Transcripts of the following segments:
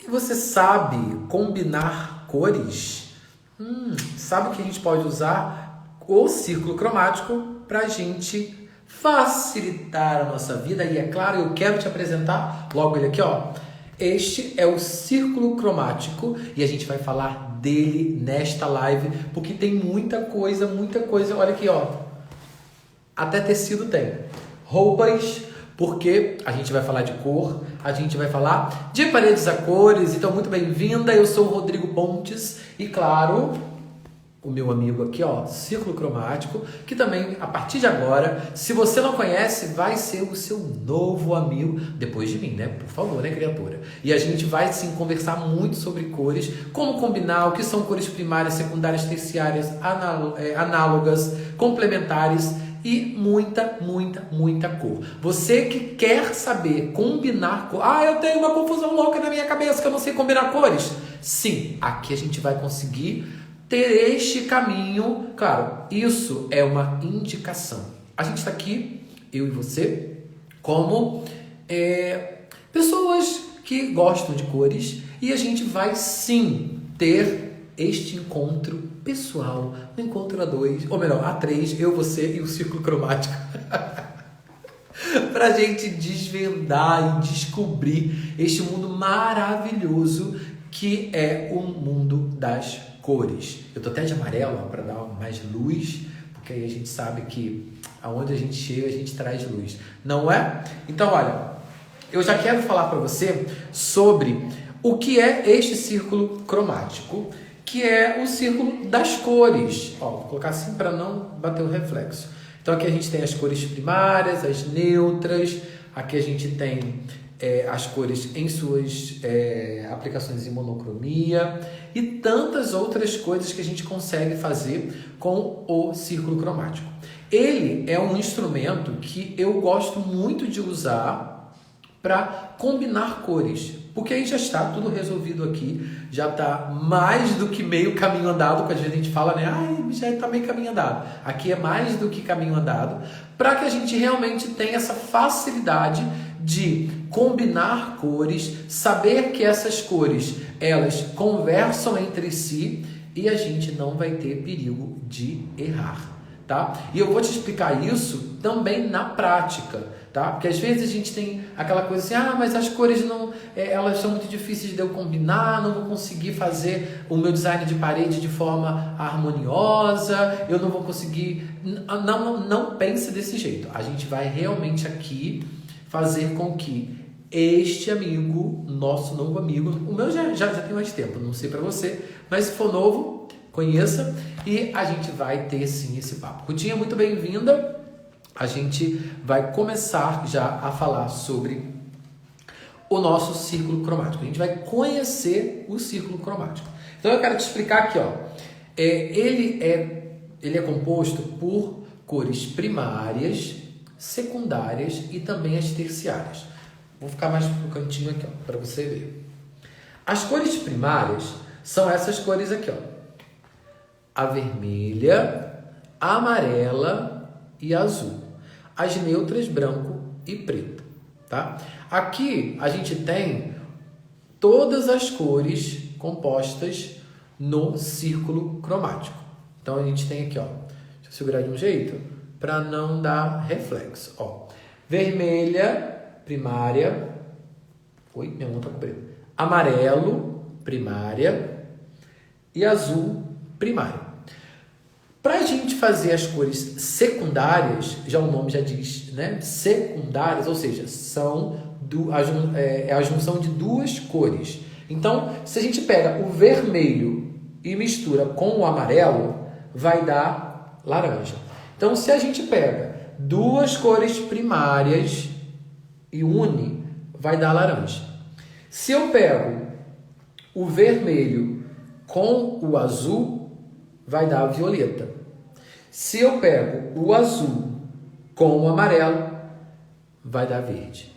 Você sabe combinar cores? Sabe que a gente pode usar o círculo cromático para a gente facilitar a nossa vida? E é claro, eu quero te apresentar logo ele aqui, ó. Este é o círculo cromático e a gente vai falar dele nesta live, porque tem muita coisa. Olha aqui, ó. Até tecido tem. Roupas, porque a gente vai falar de cor, a gente vai falar de paredes a cores. Então, muito bem-vinda. Eu sou o Rodrigo Pontes e, claro, o meu amigo aqui, ó, Círculo Cromático, que também, a partir de agora, se você não conhece, vai ser o seu novo amigo, depois de mim, né? Por favor, né, criatura? E a gente vai, sim, conversar muito sobre cores, como combinar, o que são cores primárias, secundárias, terciárias, análogas, complementares e muita cor. Você que quer saber combinar cor... eu tenho uma confusão louca na minha cabeça que eu não sei combinar cores. Sim, aqui a gente vai conseguir ter este caminho. Claro, isso é uma indicação. A gente está aqui, eu e você, como pessoas que gostam de cores, e a gente vai sim ter este encontro pessoal, um encontro a dois, ou melhor, a três, eu, você e o círculo cromático, para a gente desvendar e descobrir este mundo maravilhoso que é o mundo das cores. Eu tô até de amarelo para dar mais luz, porque aí a gente sabe que aonde a gente chega, a gente traz luz, não é? Então, olha, eu já quero falar para você sobre o que é este círculo cromático, que é o círculo das cores. Ó, vou colocar assim para não bater o reflexo. Então, aqui a gente tem as cores primárias, as neutras, aqui a gente tem as cores em suas aplicações em monocromia e tantas outras coisas que a gente consegue fazer com o círculo cromático. Ele é um instrumento que eu gosto muito de usar para combinar cores, porque aí já está tudo resolvido aqui, já está mais do que meio caminho andado, que às vezes a gente fala, né? Já está meio caminho andado. Aqui é mais do que caminho andado, para que a gente realmente tenha essa facilidade de combinar cores, saber que essas cores, elas conversam entre si e a gente não vai ter perigo de errar, tá? E eu vou te explicar isso também na prática, tá? Porque às vezes a gente tem aquela coisa assim, mas as cores não, elas são muito difíceis de eu combinar, não vou conseguir fazer o meu design de parede de forma harmoniosa, eu não vou conseguir... Não pense desse jeito. A gente vai realmente aqui fazer com que este amigo, nosso novo amigo, o meu já tem mais tempo, não sei para você, mas se for novo, conheça e a gente vai ter sim esse papo. Rutinha, muito bem-vinda. A gente vai começar já a falar sobre o nosso círculo cromático. A gente vai conhecer o círculo cromático. Então eu quero te explicar aqui, ó. Ele é composto por cores primárias, secundárias e também as terciárias. Vou ficar mais no cantinho aqui, ó, para você ver. As cores primárias são essas cores aqui, ó. A vermelha, a amarela e a azul. As neutras, branco e preto, tá? Aqui a gente tem todas as cores compostas no círculo cromático. Então a gente tem aqui, ó. Deixa eu segurar de um jeito para não dar reflexo, ó. Vermelha, primária. Oi, minha mão tá cobrindo. Amarelo, primária. E azul, primário. Para a gente fazer as cores secundárias, já o nome já diz, né? Secundárias, ou seja, são a junção de duas cores. Então, se a gente pega o vermelho e mistura com o amarelo, vai dar laranja. Então, se a gente pega duas cores primárias e une, vai dar laranja. Se eu pego o vermelho com o azul, vai dar violeta. Se eu pego o azul com o amarelo, vai dar verde.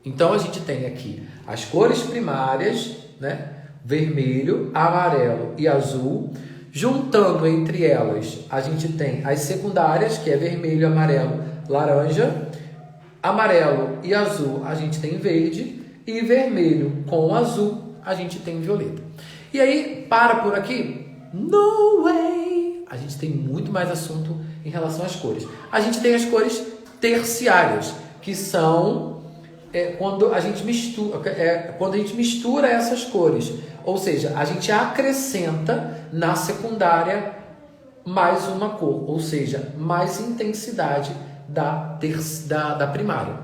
Então, a gente tem aqui as cores primárias, né? Vermelho, amarelo e azul. Juntando entre elas, a gente tem as secundárias, que é vermelho, amarelo, laranja. Amarelo e azul, a gente tem verde. E vermelho com azul, a gente tem o violeta. E aí, para por aqui? No way! A gente tem muito mais assunto em relação às cores. A gente tem as cores terciárias, que são quando a gente mistura essas cores. Ou seja, a gente acrescenta na secundária mais uma cor, ou seja, mais intensidade da primária.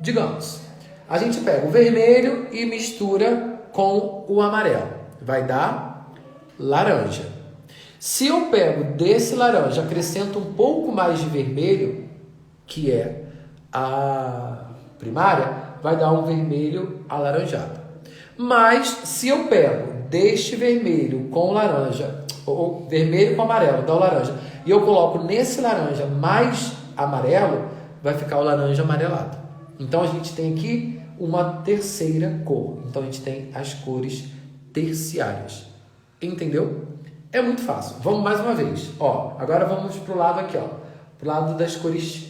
Digamos, a gente pega o vermelho e mistura com o amarelo. Vai dar laranja. Se eu pego desse laranja, acrescento um pouco mais de vermelho, que é a primária, vai dar um vermelho alaranjado. Mas se eu pego deste vermelho com laranja, ou vermelho com amarelo, dá o laranja, e eu coloco nesse laranja mais amarelo, vai ficar o laranja amarelado. Então a gente tem aqui uma terceira cor. Então a gente tem as cores terciárias. Entendeu? É muito fácil. Vamos mais uma vez. Ó, agora vamos pro lado aqui, ó. Pro lado das cores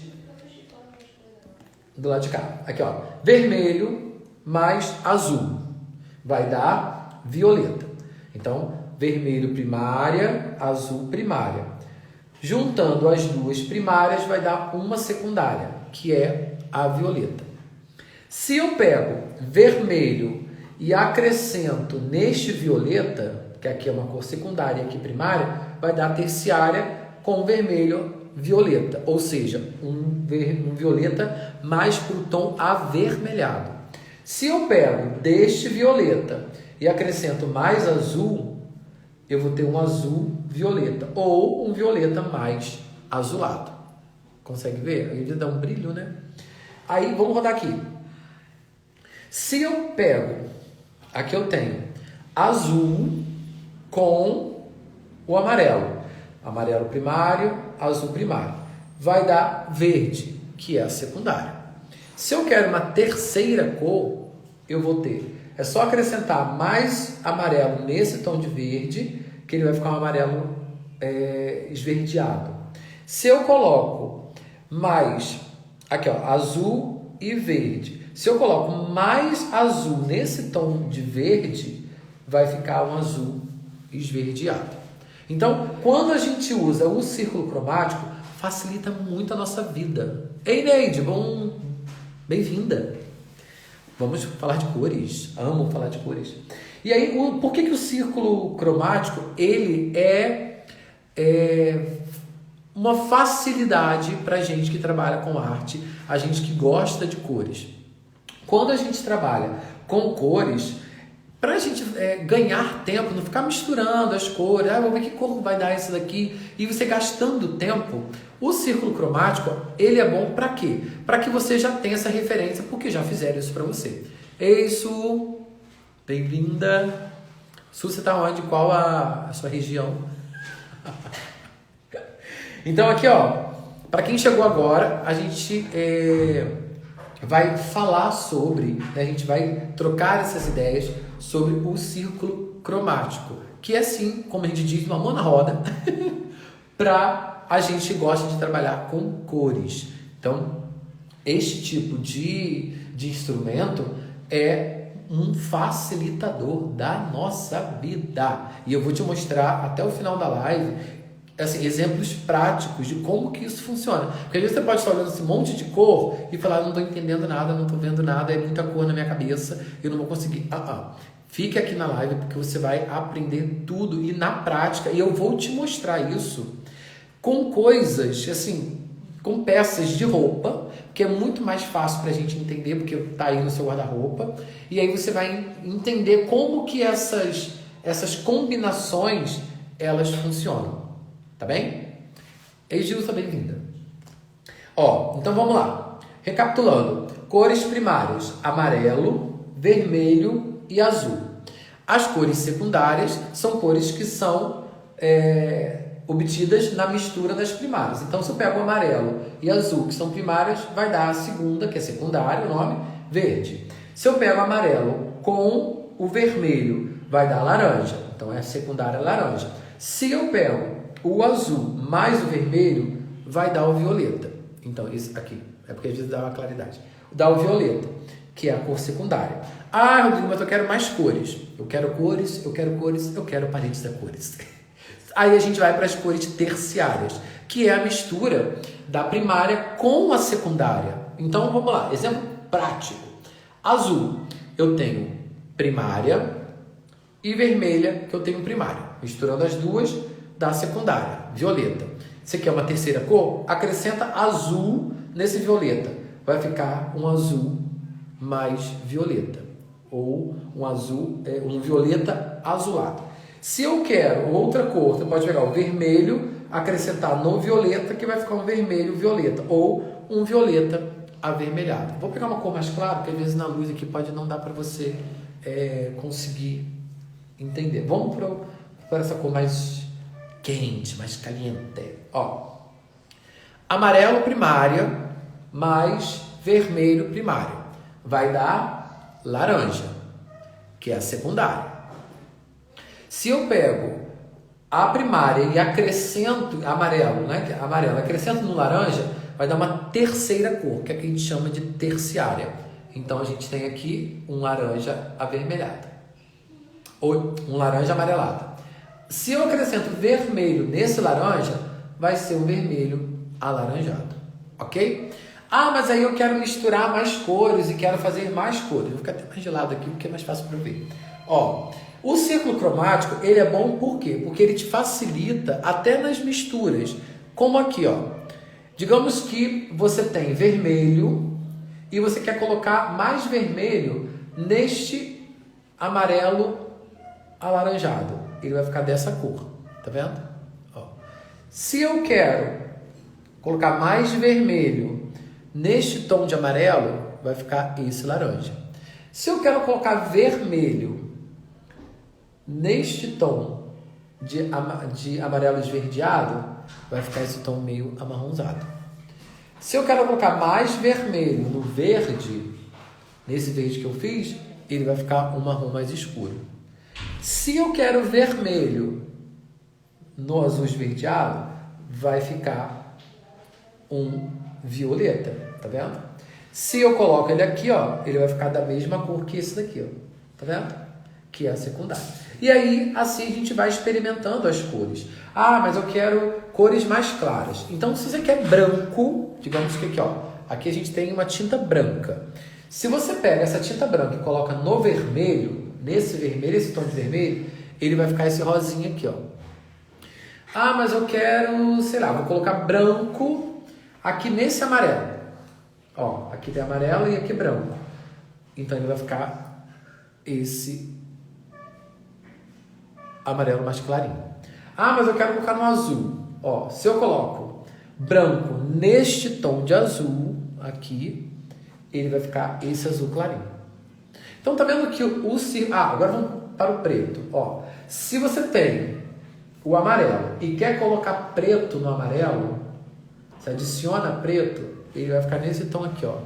do lado de cá. Aqui, ó. Vermelho mais azul vai dar violeta. Então, vermelho primária, azul primária. Juntando as duas primárias vai dar uma secundária, que é a violeta. Se eu pego vermelho e acrescento neste violeta, que aqui é uma cor secundária e aqui primária, vai dar terciária com vermelho violeta, ou seja, um violeta mais para o tom avermelhado. Se eu pego deste violeta e acrescento mais azul, eu vou ter um azul violeta ou um violeta mais azulado. Consegue ver? Aí ele dá um brilho, né? Aí vamos rodar aqui. Se eu pego, aqui eu tenho azul com o amarelo. Amarelo primário, azul primário. Vai dar verde, que é a secundária. Se eu quero uma terceira cor, eu vou ter. É só acrescentar mais amarelo nesse tom de verde, que ele vai ficar um amarelo esverdeado. Se eu coloco mais, aqui ó, azul e verde. Se eu coloco mais azul nesse tom de verde, vai ficar um azul esverdeado. Então, quando a gente usa o círculo cromático, facilita muito a nossa vida. Ei, Neide, bem-vinda. Vamos falar de cores. Amo falar de cores. E aí, por que o círculo cromático ele é uma facilidade para a gente que trabalha com arte, a gente que gosta de cores? Quando a gente trabalha com cores, para a gente ganhar tempo, não ficar misturando as cores, vou ver que cor vai dar esse daqui, e você gastando tempo, o círculo cromático, ele é bom para quê? Para que você já tenha essa referência, porque já fizeram isso para você. Ei, Su, bem-vinda. Su, você está onde? Qual a sua região? Então aqui, ó, para quem chegou agora, a gente vai falar sobre, né, a gente vai trocar essas ideias sobre o círculo cromático, que é assim, como a gente diz, uma mão na roda, para a gente gosta de trabalhar com cores. Então, este tipo de instrumento é um facilitador da nossa vida. E eu vou te mostrar até o final da live assim, exemplos práticos de como que isso funciona. Porque às vezes você pode estar olhando esse monte de cor e falar, não estou entendendo nada, não estou vendo nada, é muita cor na minha cabeça, eu não vou conseguir. Fique aqui na live porque você vai aprender tudo e na prática, e eu vou te mostrar isso com coisas, assim, com peças de roupa, que é muito mais fácil para a gente entender, porque está aí no seu guarda-roupa, e aí você vai entender como que essas combinações, elas funcionam. Tá bem? Ei, Gilson, bem-vinda. Então vamos lá. Recapitulando. Cores primárias: amarelo, vermelho e azul. As cores secundárias são cores que são obtidas na mistura das primárias. Então, se eu pego amarelo e azul, que são primárias, vai dar a segunda, que é secundária, o nome, verde. Se eu pego amarelo com o vermelho, vai dar laranja. Então, é secundária laranja. Se eu pego o azul mais o vermelho, vai dar o violeta. Então, isso aqui, é porque às vezes dá uma claridade. Dá o violeta, que é a cor secundária. Ah, Rodrigo, mas eu quero mais cores. Eu quero cores, eu quero cores, eu quero paletes a cores. Aí a gente vai para as cores terciárias, que é a mistura da primária com a secundária. Então, vamos lá. Exemplo prático. Azul, eu tenho primária e vermelha, que eu tenho primária. Misturando as duas, dá secundária. Violeta. Você quer uma terceira cor? Acrescenta azul nesse violeta. Vai ficar um azul mais violeta. Ou um azul, um violeta azulado. Se eu quero outra cor, você pode pegar o vermelho, acrescentar no violeta, que vai ficar um vermelho violeta. Ou um violeta avermelhado. Vou pegar uma cor mais clara, porque às vezes na luz aqui pode não dar para você conseguir entender. Vamos para essa cor mais quente, mais caliente. Ó, amarelo primária mais vermelho primário vai dar laranja, que é a secundária. Se eu pego a primária e acrescento amarelo, né? Amarelo, acrescento no laranja, vai dar uma terceira cor, que é a que a gente chama de terciária. Então a gente tem aqui um laranja avermelhado, ou um laranja amarelado. Se eu acrescento vermelho nesse laranja, vai ser um vermelho alaranjado, ok? Ah, mas aí eu quero misturar mais cores e quero fazer mais cores. Vou ficar até mais gelado aqui, porque é mais fácil para eu ver. Ó, o círculo cromático, ele é bom por quê? Porque ele te facilita até nas misturas. Como aqui, ó. Digamos que você tem vermelho e você quer colocar mais vermelho neste amarelo alaranjado. Ele vai ficar dessa cor, tá vendo? Ó. Se eu quero colocar mais vermelho neste tom de amarelo, vai ficar esse laranja. Se eu quero colocar vermelho neste tom de amarelo esverdeado, vai ficar esse tom meio amarronzado. Se eu quero colocar mais vermelho no verde, nesse verde que eu fiz, ele vai ficar um marrom mais escuro. Se eu quero vermelho no azul esverdeado, vai ficar um violeta, tá vendo? Se eu coloco ele aqui, ó, ele vai ficar da mesma cor que esse daqui, ó, tá vendo? Que é a secundária. E aí, assim a gente vai experimentando as cores. Ah, mas eu quero cores mais claras. Então, se você quer branco, digamos que aqui, ó, aqui a gente tem uma tinta branca. Se você pega essa tinta branca e coloca no vermelho, nesse vermelho, esse tom de vermelho, ele vai ficar esse rosinha aqui, ó. Ah, mas eu quero, sei lá, vou colocar branco aqui nesse amarelo. Ó, aqui tem amarelo e aqui branco. Então ele vai ficar esse amarelo mais clarinho. Ah, mas eu quero colocar no azul. Ó, se eu coloco branco neste tom de azul aqui, ele vai ficar esse azul clarinho. Então tá vendo que agora vamos para o preto. Ó, se você tem o amarelo e quer colocar preto no amarelo, você adiciona preto, ele vai ficar nesse tom aqui, ó.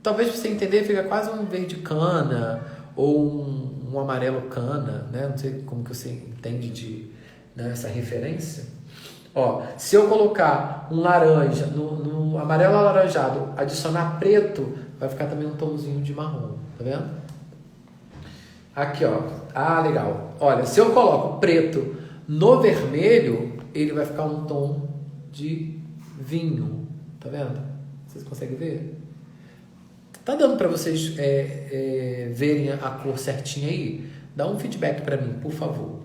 Talvez pra você entender, fica quase um verde cana ou um amarelo cana, né? Não sei como que você entende essa referência. Ó, se eu colocar um laranja no amarelo alaranjado, adicionar preto, vai ficar também um tomzinho de marrom, tá vendo? Aqui, ó. Ah, legal. Olha, se eu coloco preto no vermelho, ele vai ficar um tom de vinho, tá vendo? Vocês conseguem ver? Tá dando para vocês verem a cor certinha aí? Dá um feedback para mim, por favor.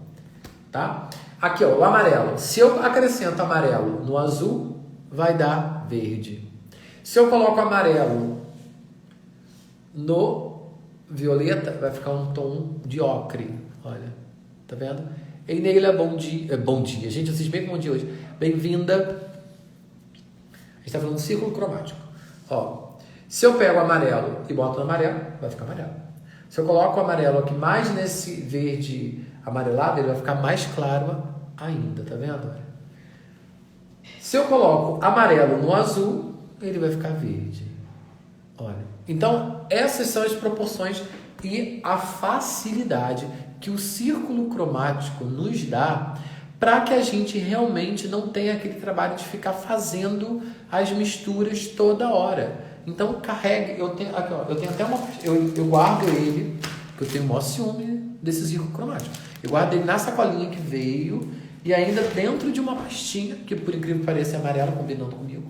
Tá? Aqui, ó, o amarelo. Se eu acrescento amarelo no azul, vai dar verde. Se eu coloco amarelo no violeta, vai ficar um tom de ocre. Olha, tá vendo? Ei, Neila, bom dia. Bom dia. Gente, vocês bem com bom dia hoje. Bem-vinda. A gente tá falando de círculo cromático. Ó, se eu pego o amarelo e boto no amarelo, vai ficar amarelo. Se eu coloco o amarelo aqui mais nesse verde amarelado, ele vai ficar mais claro ainda, tá vendo? Se eu coloco amarelo no azul, ele vai ficar verde. Olha. Então, essas são as proporções e a facilidade que o círculo cromático nos dá para que a gente realmente não tenha aquele trabalho de ficar fazendo as misturas toda hora. Então carregue, eu tenho aqui, ó, eu tenho até eu guardo ele, porque eu tenho o maior ciúme desse círculo cromático. Eu guardo ele na sacolinha que veio e ainda dentro de uma pastinha, que por incrível que pareça é amarela, combinando comigo,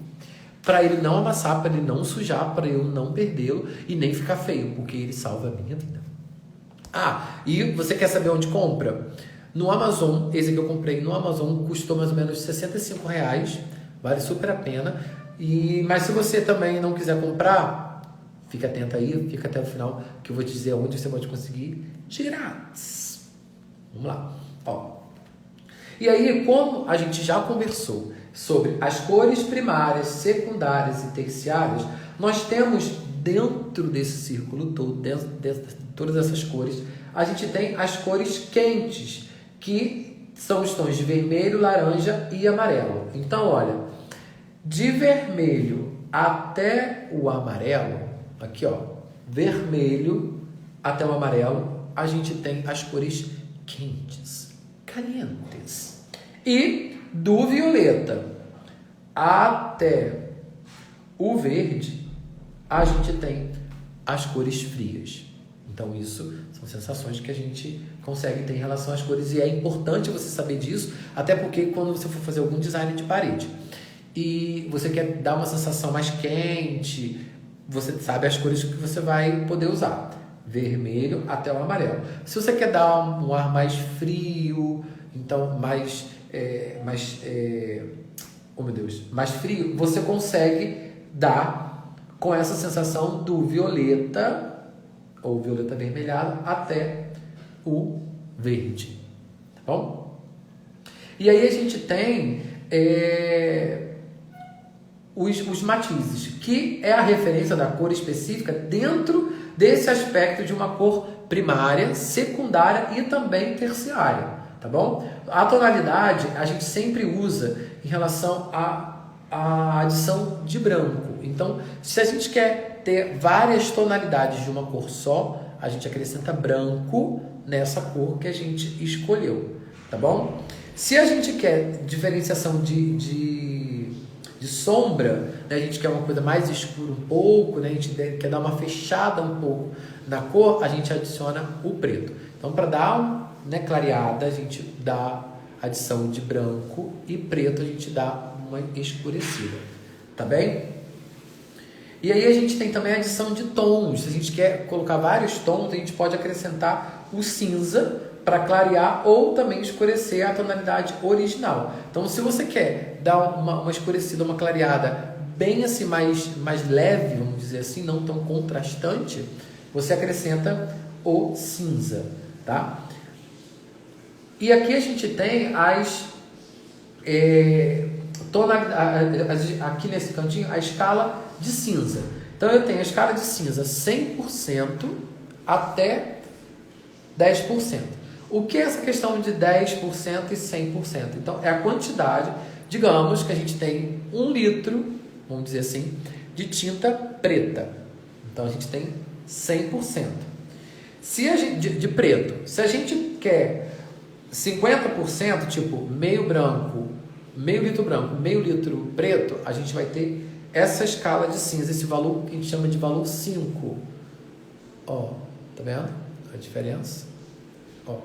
para ele não amassar, para ele não sujar, para eu não perdê-lo e nem ficar feio, porque ele salva a minha vida. E você quer saber onde compra? No Amazon, esse que eu comprei no Amazon custou mais ou menos R$65, vale super a pena. Mas se você também não quiser comprar, fica atento aí, fica até o final que eu vou te dizer onde você pode conseguir de grátis. Vamos lá. E aí, como a gente já conversou sobre as cores primárias, secundárias e terciárias, nós temos dentro desse círculo todo, dentro de todas essas cores, a gente tem as cores quentes, que são os tons de vermelho, laranja e amarelo. Então, olha, de vermelho até o amarelo, aqui ó, vermelho até o amarelo, a gente tem as cores quentes, calientes. E do violeta até o verde, a gente tem as cores frias. Então isso são sensações que a gente consegue ter em relação às cores, e é importante você saber disso, até porque quando você for fazer algum design de parede e você quer dar uma sensação mais quente, você sabe as cores que você vai poder usar, vermelho até o amarelo. Se você quer dar um ar mais frio, então mais frio, você consegue dar com essa sensação do violeta ou violeta avermelhado até o verde, tá bom? E aí a gente tem os matizes, que é a referência da cor específica dentro desse aspecto de uma cor primária, secundária e também terciária, tá bom? A tonalidade a gente sempre usa em relação à adição de branco. Então, se a gente quer ter várias tonalidades de uma cor só, a gente acrescenta branco nessa cor que a gente escolheu, tá bom? Se a gente quer diferenciação de sombra, né, a gente quer uma coisa mais escura um pouco, né, a gente quer dar uma fechada um pouco na cor, a gente adiciona o preto. Então, para dar clareada, a gente dá adição de branco, e preto a gente dá uma escurecida, tá bem? E aí a gente tem também a adição de tons. Se a gente quer colocar vários tons, a gente pode acrescentar o cinza para clarear ou também escurecer a tonalidade original. Então, se você quer dar uma escurecida, uma clareada bem assim, mais leve, vamos dizer assim, não tão contrastante, você acrescenta o cinza, tá? E aqui a gente tem aqui nesse cantinho, a escala de cinza. Então, eu tenho a escala de cinza 100% até 10%. O que é essa questão de 10% e 100%? Então, é a quantidade, digamos que a gente tem 1 litro, vamos dizer assim, de tinta preta. Então, a gente tem 100%. De preto. Se a gente quer 50%, tipo meio branco, meio litro branco, meio litro preto, a gente vai ter essa escala de cinza, esse valor que a gente chama de valor 5. Ó, tá vendo a diferença? Ó.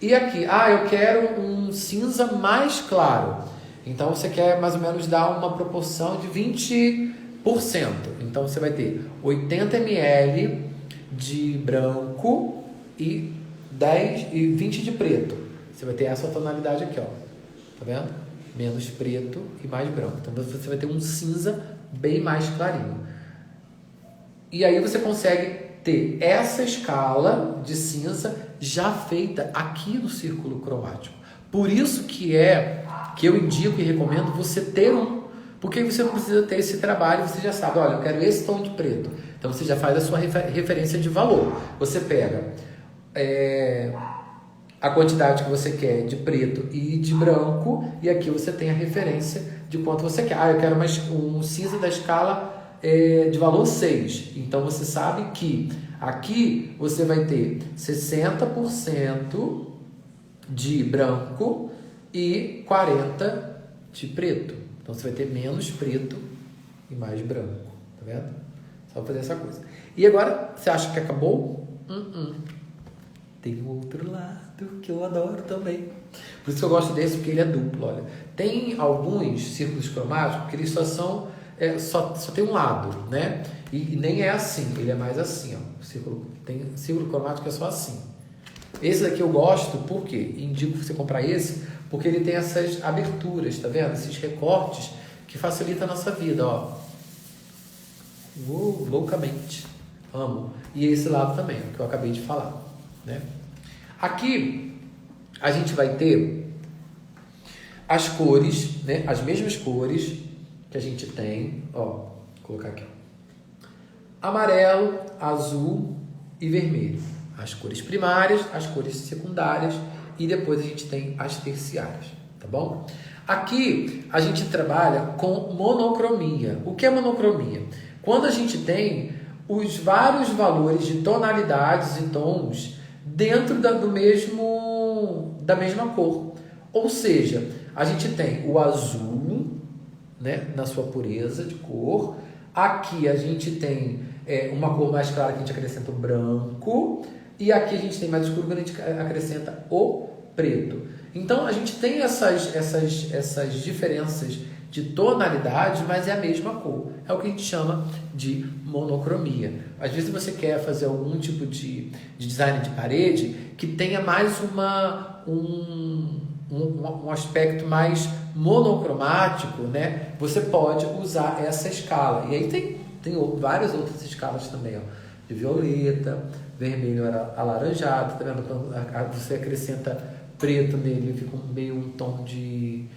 E aqui, eu quero um cinza mais claro. Então você quer mais ou menos dar uma proporção de 20%. Então você vai ter 80 ml de branco e 20 de preto. Você vai ter essa tonalidade aqui, ó. Tá vendo? Menos preto e mais branco. Então você vai ter um cinza bem mais clarinho. E aí você consegue ter essa escala de cinza já feita aqui no círculo cromático. Por isso que eu indico e recomendo você ter um. Porque você não precisa ter esse trabalho, você já sabe, olha, eu quero esse tom de preto. Então você já faz a sua referência de valor. Você pega a quantidade que você quer de preto e de branco, e aqui você tem a referência de quanto você quer. Eu quero um cinza da escala de valor 6. Então você sabe que aqui você vai ter 60% de branco e 40% de preto. Então você vai ter menos preto e mais branco, tá vendo? Só fazer essa coisa. E agora, você acha que acabou? Tem um outro lado que eu adoro também. Por isso que eu gosto desse, porque ele é duplo, olha. Tem alguns círculos cromáticos que eles só são... só tem um lado, né? E nem é assim, ele é mais assim, ó. Círculo cromático é só assim. Esse daqui eu gosto, por quê? Indico você comprar esse, porque ele tem essas aberturas, tá vendo? Esses recortes que facilitam a nossa vida, ó. Loucamente. Amo. E esse lado também, que eu acabei de falar, né? Aqui, a gente vai ter as cores, né? As mesmas cores que a gente tem, ó. Vou colocar aqui, ó. Amarelo, azul e vermelho. As cores primárias, as cores secundárias e depois a gente tem as terciárias, tá bom? Aqui a gente trabalha com monocromia. O que é monocromia? Quando a gente tem os vários valores de tonalidades e tons dentro da mesma cor. Ou seja, a gente tem o azul, né, na sua pureza de cor. Aqui a gente tem uma cor mais clara que a gente acrescenta o branco. E aqui a gente tem mais escuro que a gente acrescenta o preto. Então a gente tem essas diferenças de tonalidade, mas é a mesma cor. É o que a gente chama de monocromia. Às vezes você quer fazer algum tipo de design de parede que tenha mais um aspecto mais monocromático, né? Você pode usar essa escala. E aí tem várias outras escalas também, ó, de violeta, vermelho alaranjado, tá vendo? Quando você acrescenta preto nele, fica meio um tom de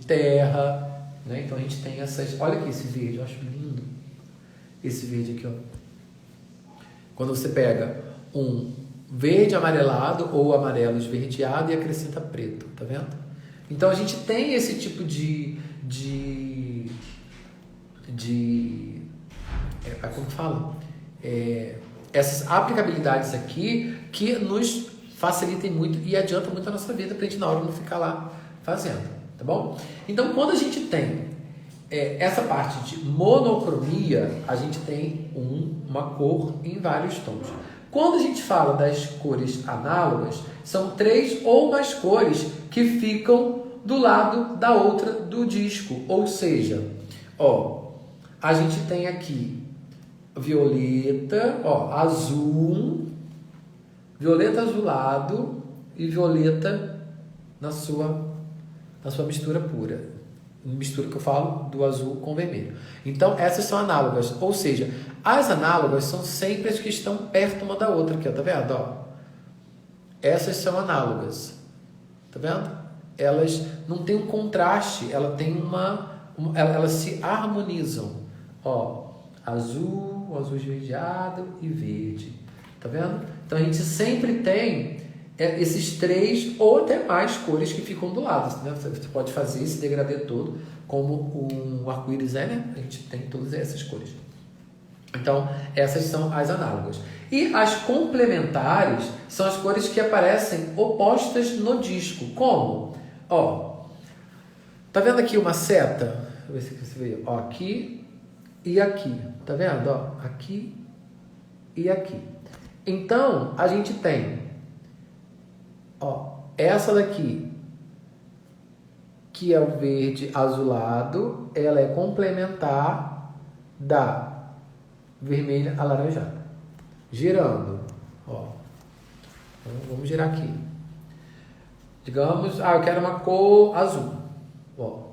terra, né? Então a gente tem essas... Olha aqui esse verde, eu acho lindo. Esse verde aqui, ó. Quando você pega um verde amarelado ou amarelo esverdeado e acrescenta preto, tá vendo? Então a gente tem esse tipo como fala? Essas aplicabilidades aqui que nos facilitem muito e adiantam muito a nossa vida para a gente na hora não ficar lá fazendo, tá bom? Então, quando a gente tem essa parte de monocromia, a gente tem uma cor em vários tons. Quando a gente fala das cores análogas, são 3 ou mais cores que ficam do lado da outra do disco. Ou seja, ó, a gente tem aqui violeta, ó, azul, violeta azulado e violeta na sua mistura pura. Mistura que eu falo do azul com vermelho. Então, essas são análogas. Ou seja, as análogas são sempre as que estão perto uma da outra. Aqui, ó, tá vendo? Ó, essas são análogas. Tá vendo? Elas não têm um contraste, elas têm elas se harmonizam. Ó, azul esverdeado e verde. Tá vendo? Então, a gente sempre tem esses 3 ou até mais cores que ficam do lado, né? Você pode fazer esse degradê todo como um arco-íris né? A gente tem todas essas cores. Então, essas são as análogas. E as complementares são as cores que aparecem opostas no disco. Como? Ó, tá vendo aqui uma seta? Deixa eu ver se você vê. Ó, aqui e aqui. Tá vendo? Ó, aqui e aqui. Então, a gente tem, ó, essa daqui, que é o verde azulado, ela é complementar da vermelha alaranjada. Girando, ó. Então, vamos girar aqui. Digamos, eu quero uma cor azul. Ó.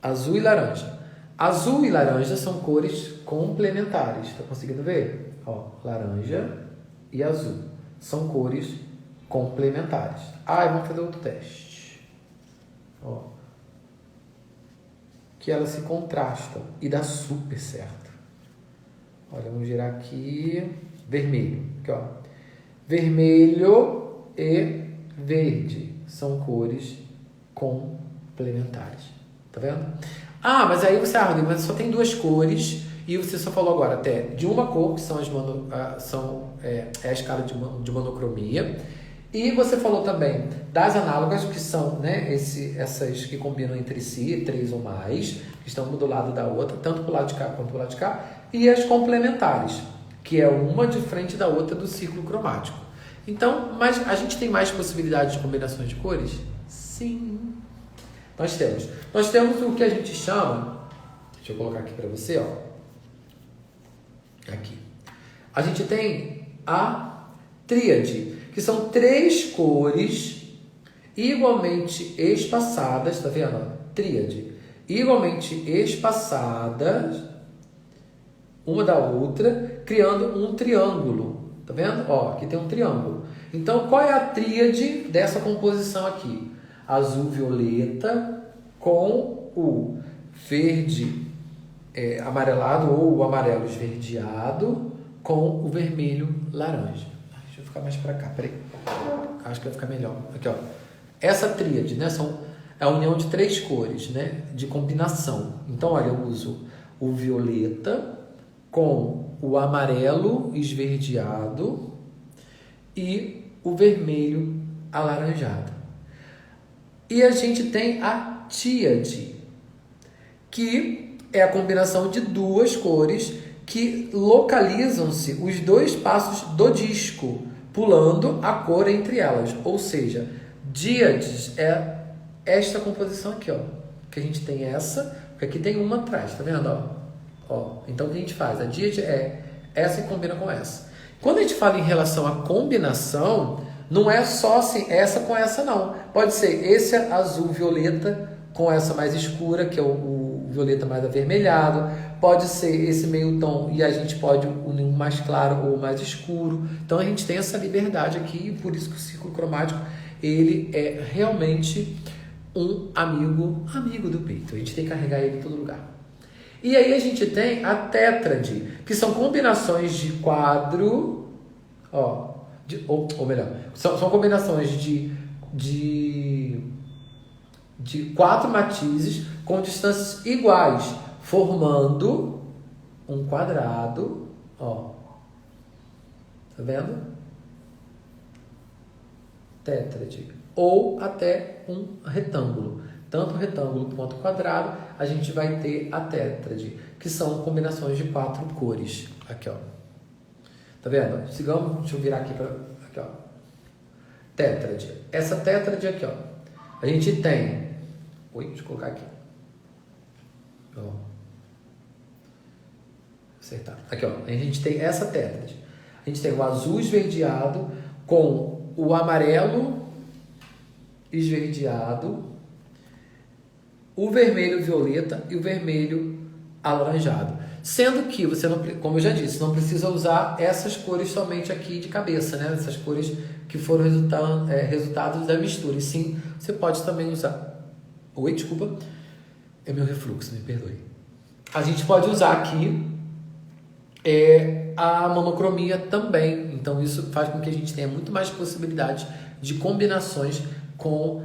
Azul e laranja. Azul e laranja são cores complementares. Tá conseguindo ver? Ó, laranja e azul. São cores complementares. Vamos fazer outro teste. Ó. Que elas se contrastam e dá super certo. Olha, vamos girar aqui. Vermelho. Aqui, ó. Vermelho e verde são cores complementares. Tá vendo? Mas aí você, mas só tem 2 cores e você só falou agora até de uma cor, que são a escala de monocromia, E você falou também das análogas, que são, né, essas que combinam entre si, 3 ou mais, que estão uma do lado da outra, tanto para o lado de cá quanto para o lado de cá, e as complementares, que é uma de frente da outra do círculo cromático. Então, mas a gente tem mais possibilidades de combinações de cores? Sim. Nós temos o que a gente chama, deixa eu colocar aqui para você, ó. Aqui. A gente tem a tríade, que são 3 cores igualmente espaçadas, tá vendo? Tríade. Igualmente espaçadas, uma da outra, criando um triângulo. Tá vendo? Ó, aqui tem um triângulo. Então, qual é a tríade dessa composição aqui? Azul, violeta, com o verde amarelado ou o amarelo esverdeado, com o vermelho laranja. Deixa eu ficar mais para cá, peraí. Acho que vai ficar melhor. Aqui, ó. Essa tríade, né, é a união de 3 cores, né, de combinação. Então, olha, eu uso o violeta com o amarelo esverdeado e o vermelho alaranjado. E a gente tem a tíade, que é a combinação de 2 cores que localizam-se os 2 passos do disco, pulando a cor entre elas. Ou seja, díades é esta composição aqui, ó. Que a gente tem essa, porque aqui tem uma atrás, tá vendo? Ó, então o que a gente faz? A díade é essa que combina com essa. Quando a gente fala em relação à combinação, não é só assim, essa com essa não. Pode ser esse azul-violeta com essa mais escura, que é o violeta mais avermelhado. Pode ser esse meio tom e a gente pode unir um mais claro ou mais escuro. Então a gente tem essa liberdade aqui e por isso que o círculo cromático ele é realmente um amigo do peito. A gente tem que carregar ele em todo lugar. E aí a gente tem a tétrade, que são combinações de quadro, ó, ou melhor, são combinações de 4 matizes com distâncias iguais, formando um quadrado, ó. Tá vendo? Tétrade. Ou até um retângulo. Tanto retângulo quanto quadrado, a gente vai ter a tétrade, que são combinações de 4 cores. Aqui, ó. Tá vendo? Sigamos, deixa eu virar aqui para aqui, ó. Tétrade. Essa tétrade aqui, ó. A gente tem. Deixa eu colocar aqui. Ó. Acertar. Aqui, ó. A gente tem essa tétrade. A gente tem o azul esverdeado com o amarelo esverdeado, o vermelho violeta e o vermelho alaranjado. Sendo que você não, como eu já disse, não precisa usar essas cores somente aqui de cabeça, né? Essas cores que foram resultados da mistura. E sim, você pode também usar. Desculpa. É meu refluxo, me perdoe. A gente pode usar aqui a monocromia também. Então isso faz com que a gente tenha muito mais possibilidades de combinações com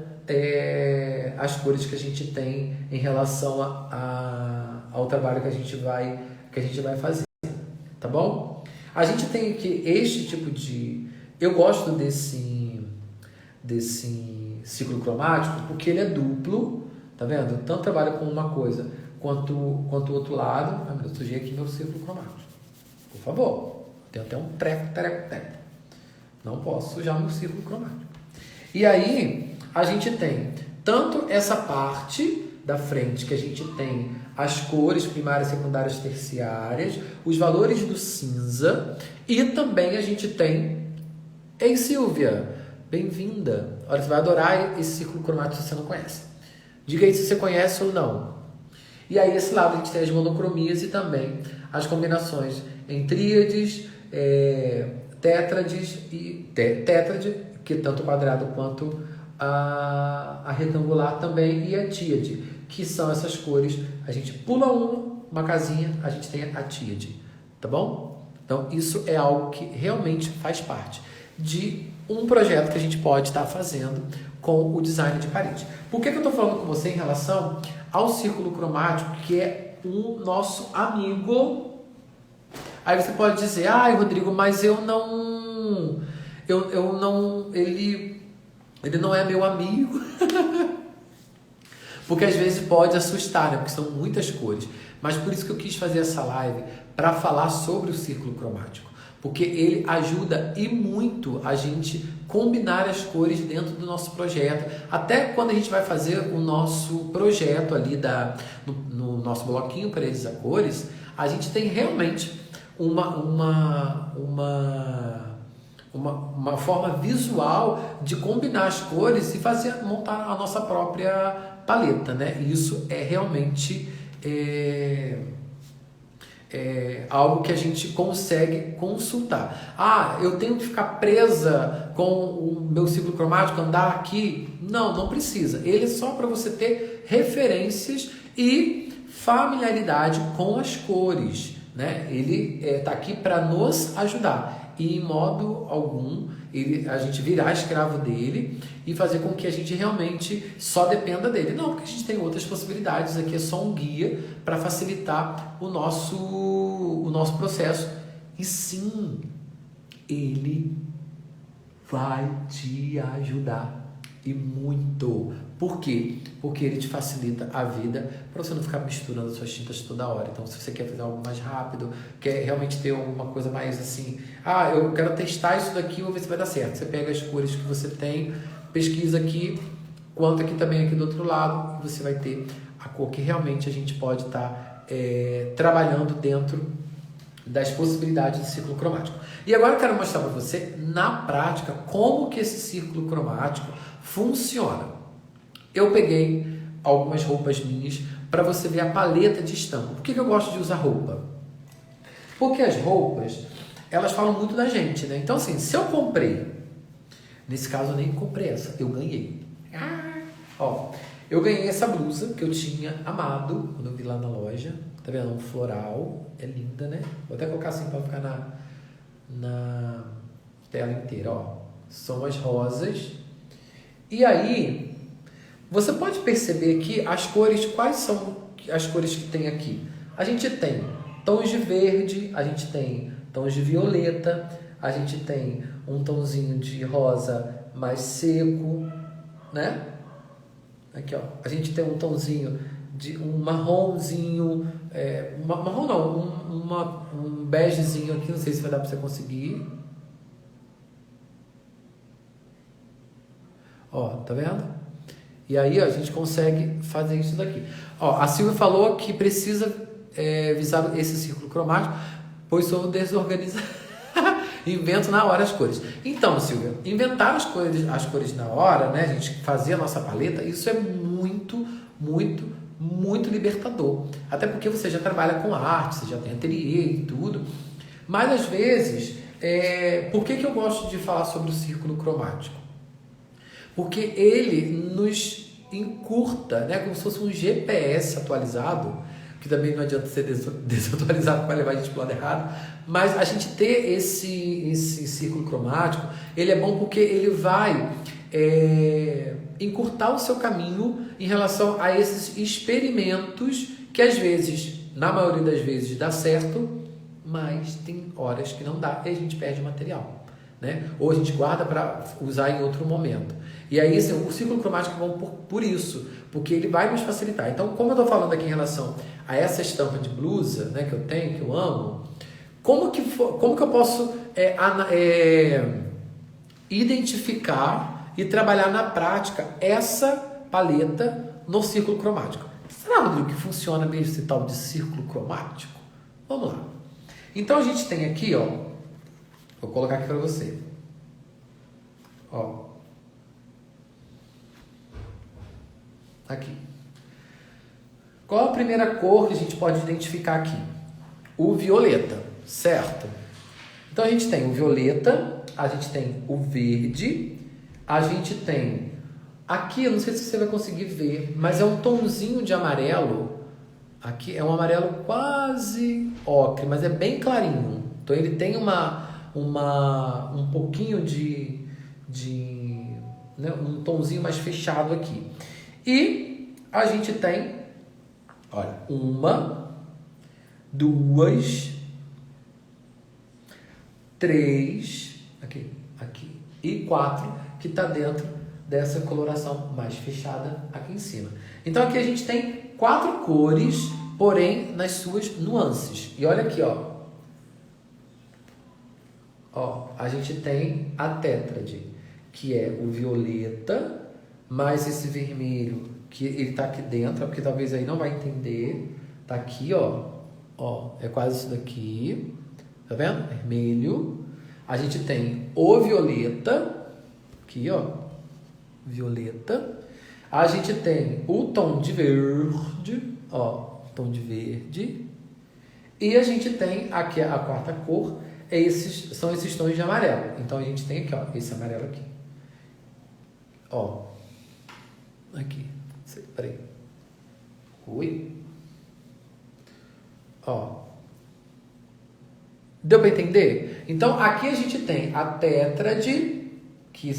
as cores que a gente tem em relação ao trabalho que a gente vai fazer, tá bom? A gente tem aqui este tipo de... Eu gosto desse ciclo cromático porque ele é duplo, tá vendo? Tanto trabalha com uma coisa quanto o outro lado. Eu sujei aqui meu ciclo cromático. Por favor, tem até um treco. Não posso sujar meu círculo cromático. E aí, a gente tem tanto essa parte da frente, que a gente tem as cores primárias, secundárias, terciárias, os valores do cinza, e também a gente tem... Ei, Silvia, bem-vinda. Olha, você vai adorar esse círculo cromático se você não conhece. Diga aí se você conhece ou não. E aí, desse lado, a gente tem as monocromias e também as combinações em tríades, tétrades e tétrade, que tanto quadrado quanto a retangular também, e a tíade, que são essas cores. A gente pula uma casinha, a gente tem a tíade, tá bom? Então, isso é algo que realmente faz parte de um projeto que a gente pode estar fazendo com o design de parede. Por que eu estou falando com você em relação ao círculo cromático, que é o nosso amigo? Aí você pode dizer, Rodrigo, mas eu eu não, ele não é meu amigo, porque às vezes pode assustar, né? Porque são muitas cores. Mas por isso que eu quis fazer essa live, para falar sobre o círculo cromático. Porque ele ajuda e muito a gente combinar as cores dentro do nosso projeto. Até quando a gente vai fazer o nosso projeto ali no nosso bloquinho Paredes a Cores, a gente tem realmente uma forma visual de combinar as cores e montar a nossa própria paleta, né? E isso é realmente algo que a gente consegue consultar. Ah, eu tenho que ficar presa com o meu ciclo cromático, andar aqui? Não, não precisa. Ele é só para você ter referências e familiaridade com as cores, né? Ele está aqui para nos ajudar e em modo algum a gente virar escravo dele e fazer com que a gente realmente só dependa dele. Não, porque a gente tem outras possibilidades. Aqui é só um guia para facilitar o nosso processo. E sim, ele vai te ajudar. E muito. Por quê? Porque ele te facilita a vida para você não ficar misturando suas tintas toda hora. Então, se você quer fazer algo mais rápido, quer realmente ter alguma coisa mais assim, eu quero testar isso daqui, vou ver se vai dar certo. Você pega as cores que você tem, pesquisa aqui, quanto aqui também aqui do outro lado, e você vai ter a cor que realmente a gente pode estar trabalhando dentro das possibilidades do círculo cromático. E agora eu quero mostrar para você, na prática, como que esse círculo cromático funciona. Eu peguei algumas roupas minhas para você ver a paleta de estampa. Por que eu gosto de usar roupa? Porque as roupas, elas falam muito da gente, né? Então, assim, se eu comprei, nesse caso eu nem comprei essa, eu ganhei. Eu ganhei essa blusa que eu tinha amado quando eu vi lá na loja. Tá vendo? Um floral, é linda, né? Vou até colocar assim para ficar na tela inteira, ó. São as rosas. E aí, você pode perceber aqui as cores, quais são as cores que tem aqui? A gente tem tons de verde, a gente tem tons de violeta, a gente tem um tomzinho de rosa mais seco, né? Aqui, ó. A gente tem um tomzinho de um marronzinho, marrom não, um begezinho aqui, não sei se vai dar para você conseguir. Ó, tá vendo? E aí, ó, a gente consegue fazer isso daqui. Ó, a Silvia falou que precisa visar esse círculo cromático, pois sou desorganizado. Invento na hora as cores. Então, Silvia, inventar as cores na hora, né? A gente fazer a nossa paleta, isso é muito, muito, muito libertador. Até porque você já trabalha com arte, você já tem ateliê e tudo. Mas, às vezes, por que eu gosto de falar sobre o círculo cromático? Porque ele nos encurta, né? Como se fosse um GPS atualizado, que também não adianta ser desatualizado para levar a gente para o lado errado, mas a gente ter esse círculo cromático, ele é bom porque ele vai encurtar o seu caminho em relação a esses experimentos que às vezes, na maioria das vezes, dá certo, mas tem horas que não dá e a gente perde o material, né? Ou a gente guarda para usar em outro momento. E aí, assim, o círculo cromático é bom por isso, porque ele vai nos facilitar. Então, como eu estou falando aqui em relação a essa estampa de blusa, né, que eu tenho, que eu amo, como que eu posso identificar e trabalhar na prática essa paleta no círculo cromático? Será, Rodrigo, que funciona mesmo esse tal de círculo cromático? Vamos lá. Então, a gente tem aqui, ó, vou colocar aqui para você. Ó. Aqui. Qual a primeira cor que a gente pode identificar aqui? O violeta, certo? Então a gente tem o violeta, a gente tem o verde, a gente tem aqui, eu não sei se você vai conseguir ver, mas é um tomzinho de amarelo. Aqui é um amarelo quase ocre, mas é bem clarinho. Então ele tem um pouquinho né, um tomzinho mais fechado aqui. E a gente tem, olha, 1, 2, 3, aqui, aqui. E 4 que está dentro dessa coloração mais fechada aqui em cima. Então aqui a gente tem 4 cores, porém nas suas nuances. E olha aqui, ó. Ó, a gente tem a tétrade, que é o violeta, mais esse vermelho, que ele tá aqui dentro, porque talvez aí não vai entender. Tá aqui, ó. Ó, é quase isso daqui. Tá vendo? Vermelho. A gente tem o violeta, aqui, ó. Violeta. A gente tem o tom de verde, ó, tom de verde. E a gente tem aqui a quarta cor, são esses tons de amarelo. Então a gente tem aqui, ó, esse amarelo aqui. Ó. Aqui. Peraí. Oi. Ó. Deu para entender? Então aqui a gente tem a tétrade, que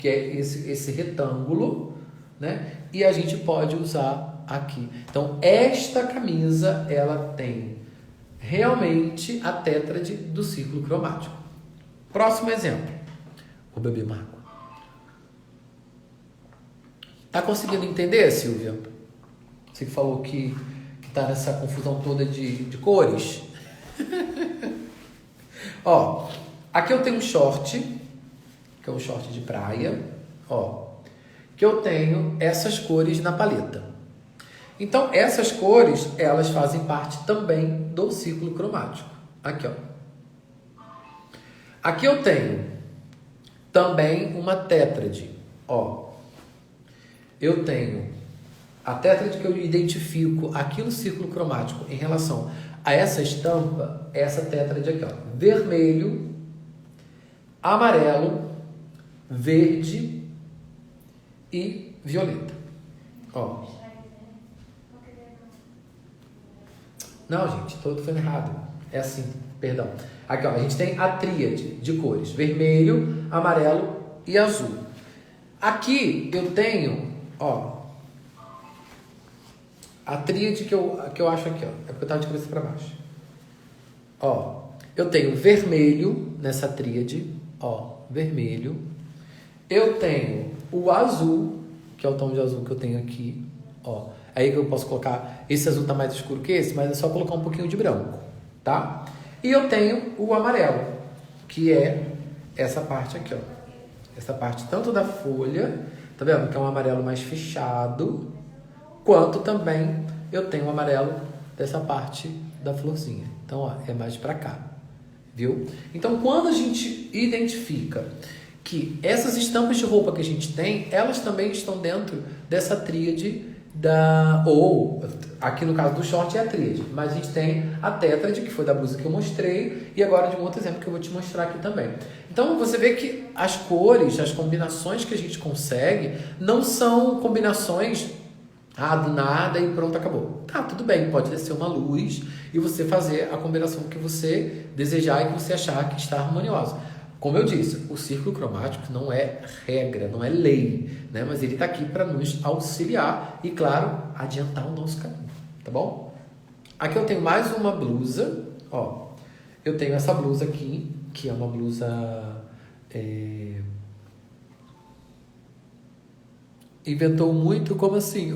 é esse retângulo, né? E a gente pode usar aqui. Então esta camisa, ela tem realmente a tétrade do círculo cromático. Próximo exemplo. Vou beber uma água. Tá conseguindo entender, Silvia? Você que falou que tá nessa confusão toda de cores. Ó, aqui eu tenho um short, que é um short de praia, ó, que eu tenho essas cores na paleta. Então, essas cores, elas fazem parte também do círculo cromático. Aqui, ó. Aqui eu tenho também uma tétrade, ó. Eu tenho a tétrade que eu identifico aqui no círculo cromático em relação a essa estampa, essa tétrade aqui, ó. Vermelho, amarelo, verde e violeta. Ó. Não, gente, tô fazendo errado. É assim, perdão. Aqui, ó, a gente tem a tríade de cores: vermelho, amarelo e azul. Aqui eu tenho, ó, a tríade que eu acho aqui, ó. É porque eu tava de cabeça para baixo. Ó, eu tenho vermelho nessa tríade, ó, vermelho. Eu tenho o azul, que é o tom de azul que eu tenho aqui, ó. Aí que eu posso colocar, esse azul tá mais escuro que esse, mas é só colocar um pouquinho de branco, tá? E eu tenho o amarelo, que é essa parte aqui, ó. Essa parte tanto da folha, tá vendo? Que é um amarelo mais fechado, quanto também eu tenho o amarelo dessa parte da florzinha. Então, ó, é mais pra cá, viu? Então, quando a gente identifica que essas estampas de roupa que a gente tem, elas também estão dentro dessa tríade ou aqui no caso do short é a tríade, mas a gente tem a tétrade, que foi da blusa que eu mostrei, e agora de um outro exemplo que eu vou te mostrar aqui também. Então você vê que as cores, as combinações que a gente consegue não são combinações do nada e pronto, acabou. Tá, tudo bem, pode descer uma luz e você fazer a combinação que você desejar e que você achar que está harmoniosa. Como eu disse, o círculo cromático não é regra, não é lei, né? Mas ele está aqui para nos auxiliar e, claro, adiantar o nosso caminho, tá bom? Aqui eu tenho mais uma blusa, ó. Eu tenho essa blusa aqui, que é uma blusa... Inventou muito, como assim,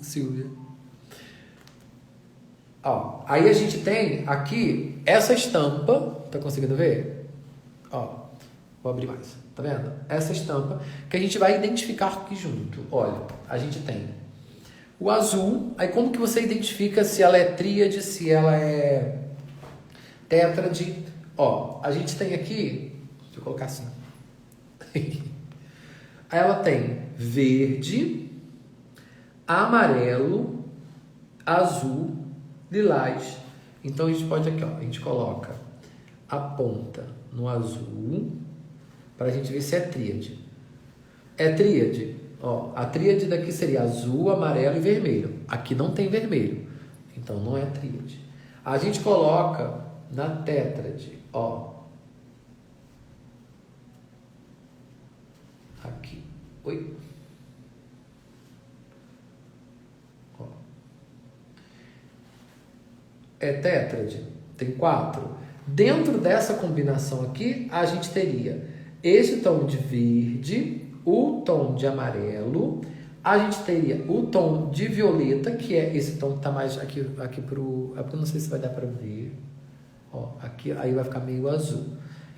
Silvia? Ó, aí a gente tem aqui essa estampa, tá conseguindo ver? Ó, vou abrir mais, tá vendo? Essa estampa que a gente vai identificar aqui junto. Olha, a gente tem o azul. Aí como que você identifica se ela é tríade, se ela é tétrade? Ó, a gente tem aqui, deixa eu colocar assim. Aí ela tem verde, amarelo, azul, lilás. Então a gente pode aqui, ó, a gente coloca a ponta no azul para a gente ver se é tríade. É tríade, ó, a tríade daqui seria azul, amarelo e vermelho. Aqui não tem vermelho, então não é tríade. A gente coloca na tétrade, ó, aqui, oi, ó. É tétrade, tem 4. Dentro dessa combinação aqui, a gente teria esse tom de verde, o tom de amarelo, a gente teria o tom de violeta, que é esse tom que tá mais aqui pro... É porque eu não sei se vai dar para ver. Ó, aqui, aí vai ficar meio azul.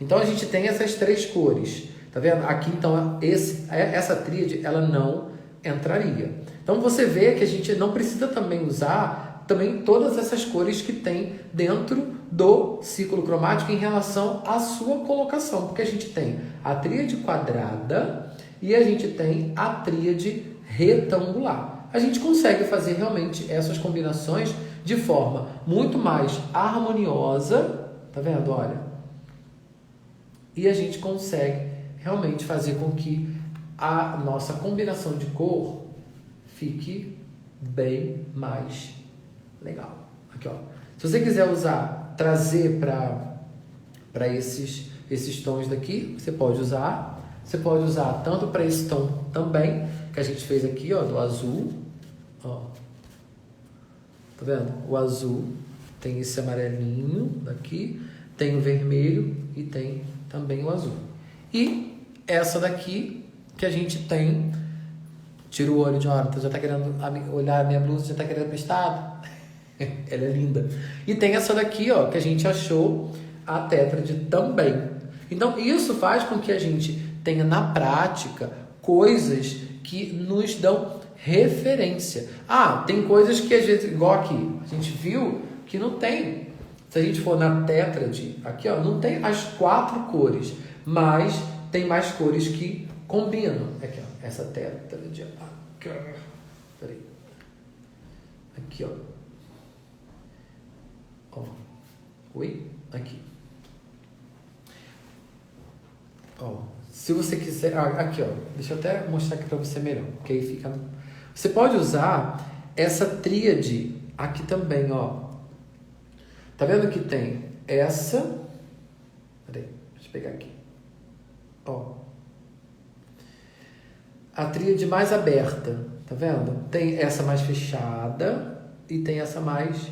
Então, a gente tem essas 3 cores. Tá vendo? Aqui, então, essa tríade, ela não entraria. Então, você vê que a gente não precisa também usar também todas essas cores que tem dentro do círculo cromático em relação à sua colocação. Porque a gente tem a tríade quadrada e a gente tem a tríade retangular. A gente consegue fazer realmente essas combinações de forma muito mais harmoniosa, tá vendo? Olha. E a gente consegue realmente fazer com que a nossa combinação de cor fique bem mais legal. Aqui, ó. Se você quiser trazer para esses tons daqui, você pode usar. Você pode usar tanto para esse tom também, que a gente fez aqui, ó, do azul. Ó. Tá vendo? O azul tem esse amarelinho daqui, tem o vermelho e tem também o azul. E essa daqui, que a gente tem... Tira o olho de hora, já tá querendo olhar a minha blusa, já tá querendo emprestado. Ela é linda. E tem essa daqui, ó, que a gente achou a tétrade também. Então, isso faz com que a gente tenha na prática coisas que nos dão referência. Ah, tem coisas que às vezes, igual aqui, a gente viu que não tem. Se a gente for na tétrade, aqui, ó, não tem as 4 cores, mas tem mais cores que combinam. Aqui, ó, essa tétrade. Peraí. Aqui, ó. Ó. Oi? Aqui. Ó. Se você quiser... aqui, ó. Deixa eu até mostrar aqui para você melhor. Que aí fica... Você pode usar essa tríade aqui também, ó. Tá vendo que tem essa... Peraí. Deixa eu pegar aqui. Ó. A tríade mais aberta. Tá vendo? Tem essa mais fechada e tem essa mais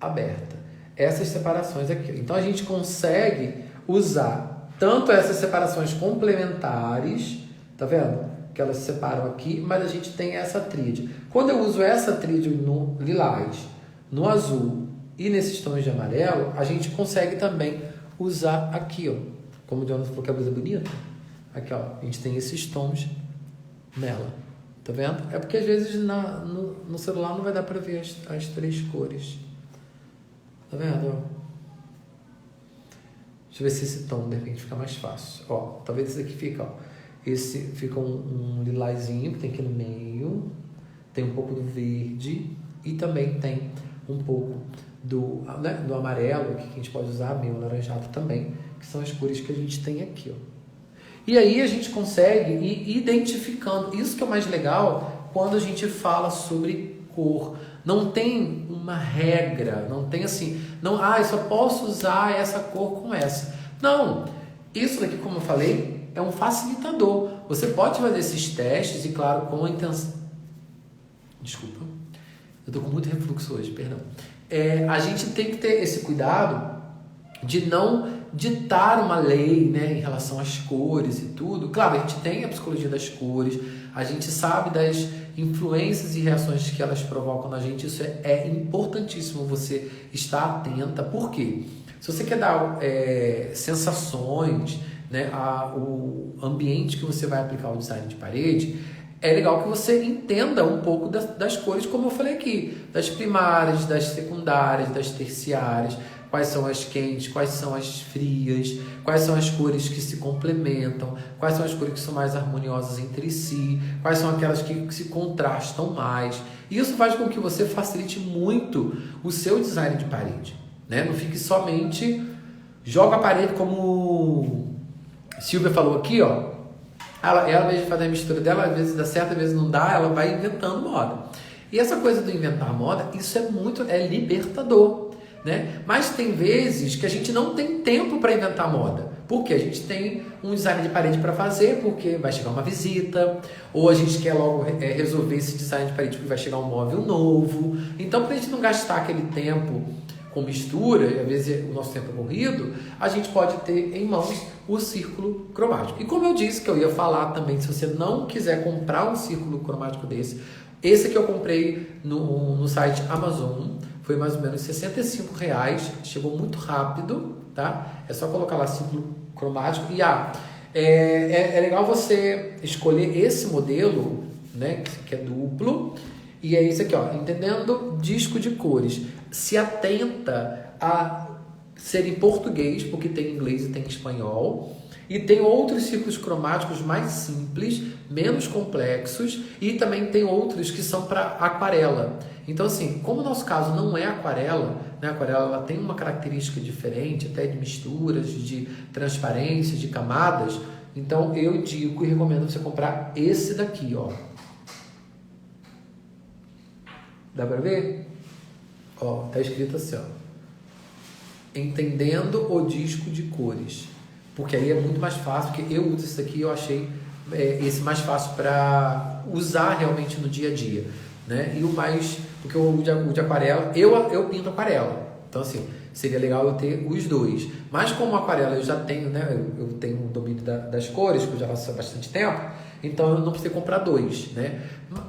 aberta. Essas separações aqui. Então, a gente consegue usar tanto essas separações complementares, tá vendo? Que elas se separam aqui, mas a gente tem essa tríade. Quando eu uso essa tríade no lilás, no azul e nesses tons de amarelo, a gente consegue também usar aqui, ó. Como o Jonas falou que a blusa é bonita. Aqui, ó. A gente tem esses tons nela. Tá vendo? É porque às vezes no celular não vai dar pra ver as 3 cores. Tá vendo? Deixa eu ver se esse tom de repente fica mais fácil. Ó, talvez esse aqui fica, ó. Esse fica um lilazinho que tem aqui no meio. Tem um pouco do verde. E também tem um pouco do amarelo, que a gente pode usar, meio alaranjado também. Que são as cores que a gente tem aqui, ó. E aí a gente consegue ir identificando. Isso que é o mais legal quando a gente fala sobre cor. Não tem uma regra, não tem assim, não, eu só posso usar essa cor com essa. Não, isso daqui, como eu falei, é um facilitador. Você pode fazer esses testes e, claro, com a intenção... Desculpa, eu tô com muito refluxo hoje, perdão. A gente tem que ter esse cuidado de não ditar uma lei, né, em relação às cores e tudo. Claro, a gente tem a psicologia das cores, a gente sabe das influências e reações que elas provocam na gente. Isso é importantíssimo você estar atenta. Por quê? Se você quer dar sensações, né, o ambiente que você vai aplicar o design de parede, é legal que você entenda um pouco das cores, como eu falei aqui, das primárias, das secundárias, das terciárias. Quais são as quentes, quais são as frias, quais são as cores que se complementam, quais são as cores que são mais harmoniosas entre si, quais são aquelas que se contrastam mais. E isso faz com que você facilite muito o seu design de parede, né? Não fique somente... Joga a parede como Silvia falou aqui, ó. Ela, ao invés de fazer a mistura dela, às vezes dá certo, às vezes não dá, ela vai inventando moda. E essa coisa do inventar moda, isso é libertador. Né? Mas tem vezes que a gente não tem tempo para inventar moda, porque a gente tem um design de parede para fazer, porque vai chegar uma visita, ou a gente quer logo resolver esse design de parede porque vai chegar um móvel novo. Então, para a gente não gastar aquele tempo com mistura, e às vezes o nosso tempo é corrido, a gente pode ter em mãos o círculo cromático. E como eu disse que eu ia falar também, se você não quiser comprar um círculo cromático desse, esse que eu comprei no site Amazon, foi mais ou menos R$65, chegou muito rápido, tá? É só colocar lá círculo cromático e é legal você escolher esse modelo, né, que é duplo, e é esse aqui, ó, entendendo disco de cores. Se atenta a ser em português, porque tem inglês e tem espanhol. E tem outros círculos cromáticos mais simples, menos complexos, e também tem outros que são para aquarela. Então, assim, como o nosso caso não é aquarela, né? A aquarela ela tem uma característica diferente, até de misturas, de transparência, de camadas. Então, eu digo e recomendo você comprar esse daqui, ó. Dá para ver? Ó, tá escrito assim, ó. Entendendo o disco de cores. Porque aí é muito mais fácil, porque eu uso esse daqui, eu achei esse mais fácil para usar realmente no dia a dia, né? E o mais, porque o de aquarela, eu pinto aquarela, então assim, seria legal eu ter os dois. Mas como aquarela eu já tenho, né? Eu tenho um domínio das cores, que eu já faço há bastante tempo, então eu não precisei comprar dois, né?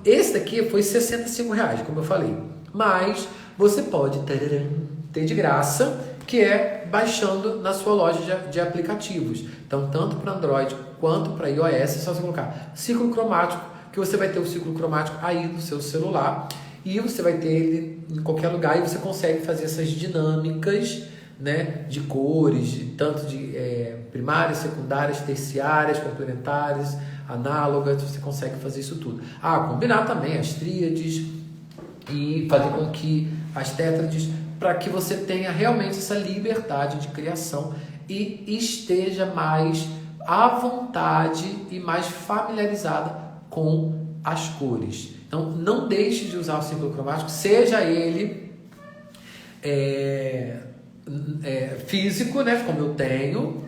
Esse daqui foi R$65, como eu falei. Mas você pode ter de graça, que é baixando na sua loja de aplicativos. Então, tanto para Android quanto para iOS, é só você colocar círculo cromático, que você vai ter o círculo cromático aí no seu celular, e você vai ter ele em qualquer lugar, e você consegue fazer essas dinâmicas, né, de cores, tanto de primárias, secundárias, terciárias, complementares, análogas, você consegue fazer isso tudo. Combinar também as tríades e fazer com que as tétrades, para que você tenha realmente essa liberdade de criação e esteja mais à vontade e mais familiarizada com as cores. Então, não deixe de usar o círculo cromático, seja ele físico, né, como eu tenho,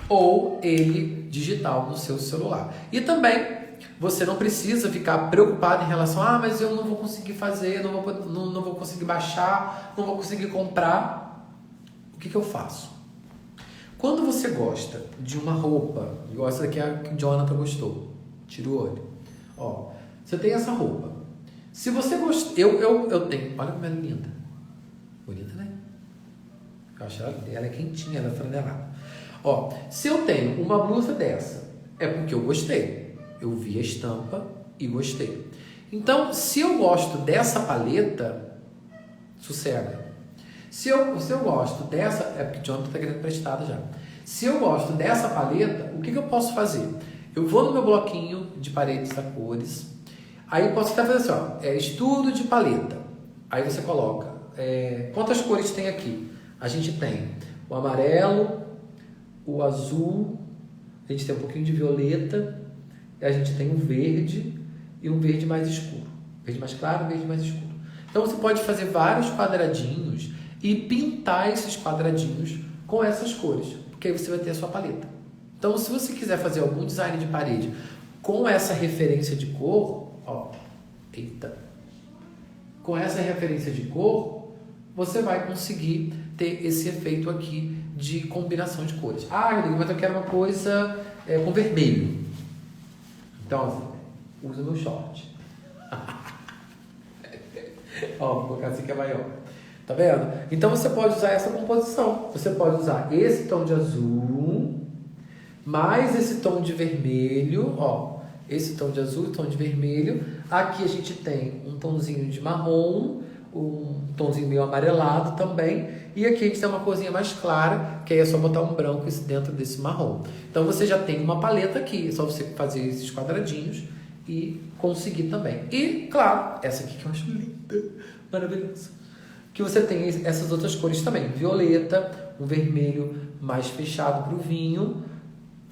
ou ele digital no seu celular. E também você não precisa ficar preocupado em relação mas eu não vou conseguir fazer, não vou conseguir baixar, não vou conseguir comprar. O que eu faço? Quando você gosta de uma roupa, igual essa daqui que o Jonathan gostou, tira o olho. Ó, você tem essa roupa. Se você gostar, eu tenho, olha como ela é linda. Bonita, né? Eu acho ela é quentinha, ela é franelada. Ó, se eu tenho uma blusa dessa, é porque eu gostei. Eu vi a estampa e gostei. Então, se eu gosto dessa paleta, sossega. Se eu gosto dessa, é porque o Jonathan está querendo emprestada já. Se eu gosto dessa paleta, o que eu posso fazer? Eu vou no meu bloquinho de paredes da cores, aí eu posso até fazer assim, ó, estudo de paleta. Aí você coloca, quantas cores tem aqui? A gente tem o amarelo, o azul, a gente tem um pouquinho de violeta, a gente tem um verde e um verde mais escuro. Verde mais claro, verde mais escuro. Então você pode fazer vários quadradinhos e pintar esses quadradinhos com essas cores, porque aí você vai ter a sua paleta. Então, se você quiser fazer algum design de parede com essa referência de cor, com essa referência de cor, você vai conseguir ter esse efeito aqui de combinação de cores. Mas eu quero uma coisa com vermelho. Então, assim, usa meu short. Vou colocar assim que é maior. Tá vendo? Então, você pode usar essa composição. Você pode usar esse tom de azul, mais esse tom de vermelho, esse tom de azul e tom de vermelho. Aqui a gente tem um tomzinho de marrom, um tomzinho meio amarelado também. E aqui a gente tem uma corzinha mais clara, que aí é só botar um branco dentro desse marrom. Então você já tem uma paleta aqui, é só você fazer esses quadradinhos e conseguir também. E, claro, essa aqui que eu acho linda, maravilhosa, que você tem essas outras cores também. Violeta, um vermelho mais fechado para o vinho,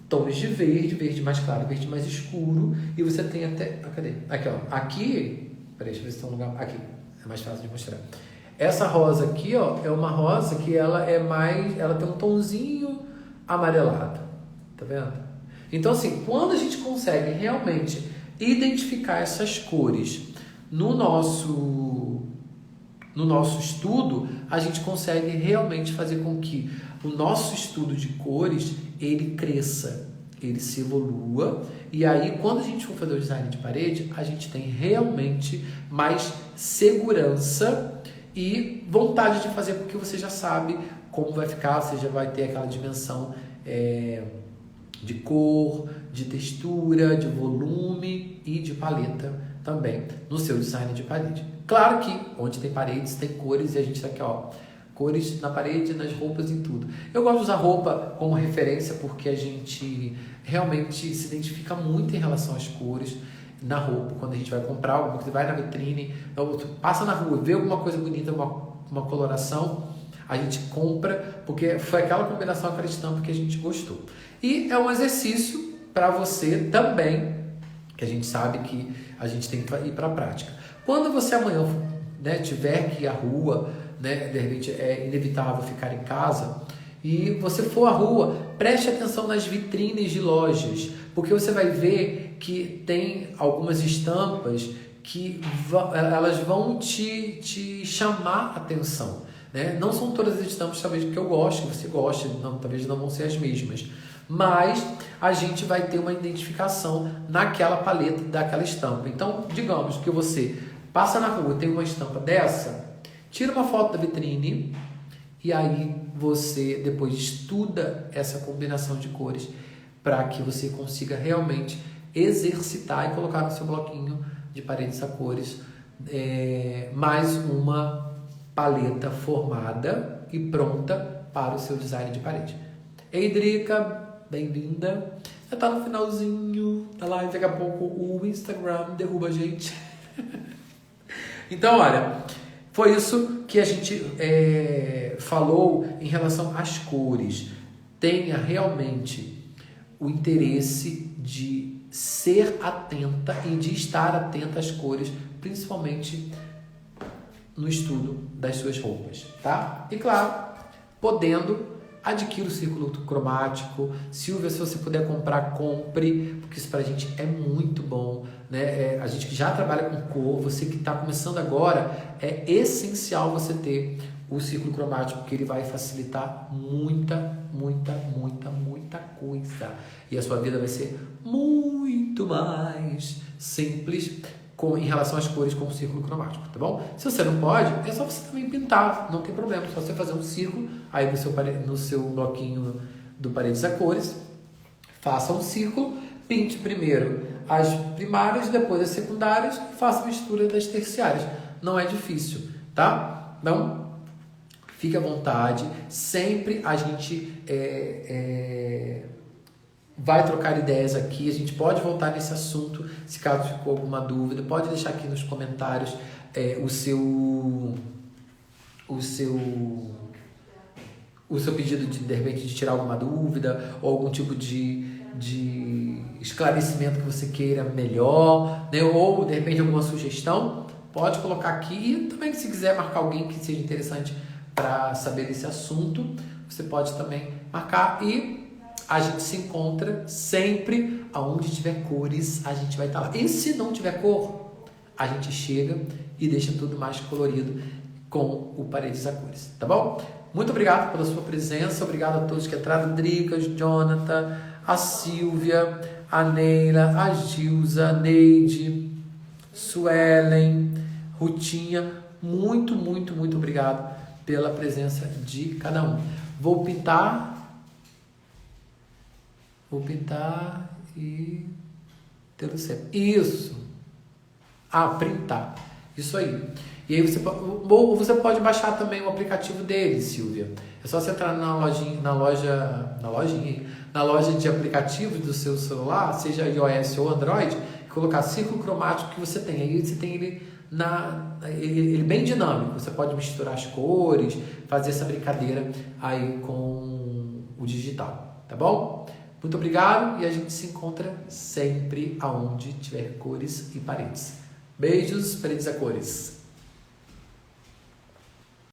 tons de verde, verde mais claro, verde mais escuro. E você tem até... Cadê? Aqui, ó. Aqui... Peraí, deixa eu ver se tem um lugar... Aqui. É mais fácil de mostrar. Essa rosa aqui, ó, é uma rosa que ela tem um tomzinho amarelado. Tá vendo? Então, assim, quando a gente consegue realmente identificar essas cores no nosso no nosso estudo, a gente consegue realmente fazer com que o nosso estudo de cores, ele cresça, ele se evolua, e aí quando a gente for fazer o design de parede, a gente tem realmente mais segurança e vontade de fazer, porque você já sabe como vai ficar, você já vai ter aquela dimensão de cor, de textura, de volume e de paleta também no seu design de parede. Claro que onde tem paredes tem cores, e a gente tá aqui, ó, cores na parede, nas roupas, em tudo. Eu gosto de usar roupa como referência porque a gente realmente se identifica muito em relação às cores na roupa. Quando a gente vai comprar alguma coisa, vai na vitrine, passa na rua, vê alguma coisa bonita, uma coloração, a gente compra porque foi aquela combinação, aquela estampa que a gente gostou. E é um exercício para você também, que a gente sabe que a gente tem que ir para a prática. Quando você amanhã, né, tiver que ir à rua, né, de repente é inevitável ficar em casa, e você for à rua, preste atenção nas vitrines de lojas, porque você vai ver que tem algumas estampas que elas vão te chamar a atenção, né? Não são todas as estampas talvez que eu gosto, que você goste, talvez não vão ser as mesmas, mas a gente vai ter uma identificação naquela paleta daquela estampa. Então, digamos que você passa na rua, tem uma estampa dessa, tira uma foto da vitrine e aí você depois estuda essa combinação de cores para que você consiga realmente exercitar e colocar no seu bloquinho de paredes a cores mais uma paleta formada e pronta para o seu design de parede. Ei, Drica, bem-vinda. Já está no finalzinho da live, daqui a pouco o Instagram derruba a gente. Então, olha, foi isso que a gente falou em relação às cores. Tenha realmente o interesse de ser atenta e de estar atenta às cores, principalmente no estudo das suas roupas, tá? E claro, podendo, adquira o círculo cromático. Silvia, se você puder comprar, compre, porque isso pra gente é muito bom, né? A gente que já trabalha com cor, você que está começando agora, é essencial você ter o círculo cromático, porque ele vai facilitar muita coisa. E a sua vida vai ser muito mais simples em relação às cores com o círculo cromático, tá bom? Se você não pode, é só você também pintar, não tem problema, é só você fazer um círculo, aí no seu bloquinho do Paredes a Cores, faça um círculo, pinte primeiro as primárias, depois as secundárias, e faça a mistura das terciárias. Não é difícil, tá? Então, fique à vontade, sempre a gente vai trocar ideias aqui, a gente pode voltar nesse assunto, se caso ficou alguma dúvida, pode deixar aqui nos comentários o seu pedido de repente de tirar alguma dúvida ou algum tipo de esclarecimento que você queira melhor, né? Ou de repente alguma sugestão, pode colocar aqui. E também, se quiser marcar alguém que seja interessante para saber desse assunto, você pode também marcar. E a gente se encontra sempre aonde tiver cores, a gente vai estar lá. E se não tiver cor, a gente chega e deixa tudo mais colorido com o Paredes a Cores, tá bom? Muito obrigado pela sua presença, obrigado a todos que entraram, Dricas, Jonathan, a Silvia, a Neila, a Gilza, a Neide, Suelen, Rutinha, muito obrigado pela presença de cada um. Vou pintar e ter o certo. Isso. Printar. Isso aí. E aí você pode baixar também o aplicativo dele, Silvia. É só você entrar na loja de aplicativos do seu celular, seja iOS ou Android, e colocar círculo cromático que você tem. Aí você tem ele bem dinâmico. Você pode misturar as cores, fazer essa brincadeira aí com o digital, tá bom? Muito obrigado e a gente se encontra sempre aonde tiver cores e paredes. Beijos, Paredes a Cores.